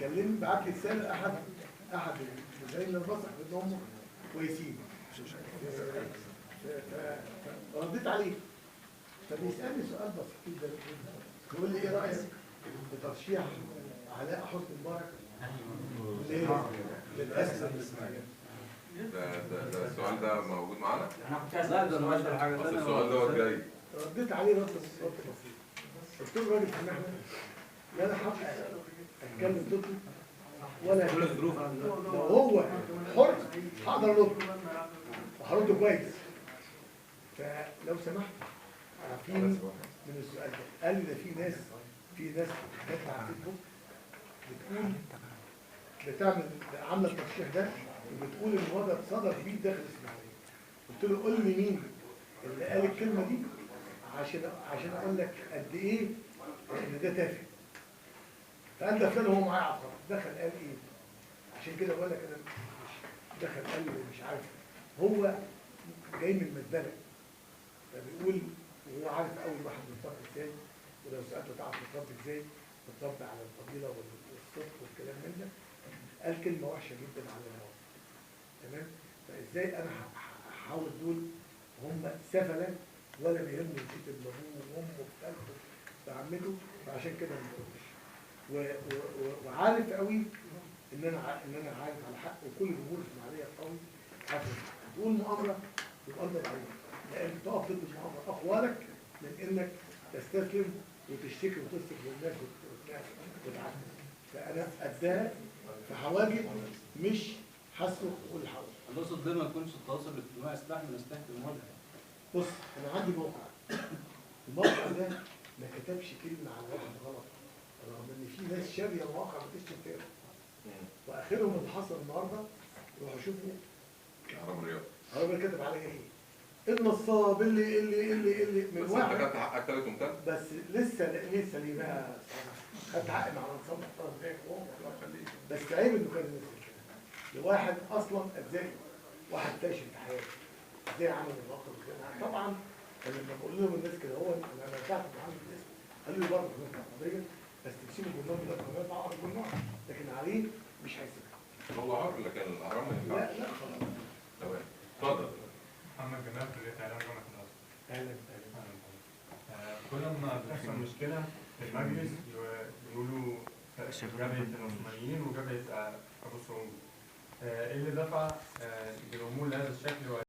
كلمني بعت لي رساله احد زمايلنا المسرح ان هم كويسين، فرديت عليه. فبيسالني سؤال بسيط جدا، بيقول لي ايه رايك في ترشيح علاء حسني مبارك للاسف؟ ده السؤال ده موجود معانا؟ لا ده مش حاجه ثانيه. السؤال دوت جاي. رديت عليه رد بسيط، قلت له راجل في المحنه لا انا حق اتكلم ضده ولا لو هو حر هقدر ارد وهرده كويس. فلو سمحت عارفين من السؤال ده، قال لي ده في ناس كاتبه على الفيسبوك بتقول بتعمل عامله الترشيح ده وبتقول ان هو ده صدر فيه داخل الاسماعيليه. قلت له قول لي مين اللي قال الكلمه دي عشان اقول لك قد ايه ان ده تافه. فقال ده فلان هو معايا على الخط، دخل قال ايه؟ عشان كده بقول لك انا دخل قال لي مش عارف هو جاي من المزبله، فبيقول وهو عارف اول واحد بيتربى ازاي، ولو سالته تعرف تتربى ازاي؟ تتربى على الفضيله والصدق والكلام من ده. قال كلمه وحشه جدا على الهواء، تمام؟ فازاي انا هحاول دول هم سفله ولا بيهموا نسيت ابوه وامه وخالته وعمته، فعشان كده ما بقولش. وعارف قوي ان انا عارف على حق، وكل جمهور الاسماعيليه قوي عارف تقول مؤامره يبقى انت ضعيف، لان تقف ضد المؤامره اقوالك من انك تستسلم وتشتكي وتصرف للناس وتعدل. فانا قدها فهواجب مش هصرخ واقول الحق. القصد ده ما يكونش التواصل الاجتماعي سلاح من اسلحه المواجهه. بص انا عندي الموقع ده ما كتبش كلمه على واحد غلط، رغم ان في ناس شاريه المواقع بتشتم فيها، واخرهم اللي حصل النهارده روحوا شوفوا حرام الرياض هو كاتب عليا ايه؟ النصاب اللي من بس واحد. انت خدت حقك تالت ومتالت؟ بس لسه ليه بقى؟ خدت حقي مع النصاب محترم زيك الله يخليك. بس عيب انه كان نزل كده لواحد اصلا ازاي واحد فاشل في حياته، ازاي عمل المواقف كده. طبعا لما بقول لهم الناس كده هو انا رجعت معاهم الاسم قالوا لي برضه كان قضيه بس تسيبوا الجمهور ده القناه مع الجمهور، لكن عليه مش هيسيبها. هو حر لكن الاهرام ما ينفعش. لا خلاص. تمام اتفضل. محمد جمال كلية إعلام جامعة الأزهر. اهلا كل ما بتحصل مشكلة في المجلس يقولوا جبهة العثمانيين وجبهة أبو سعود. إيه اللي دفع الأمور لهذا الشكل؟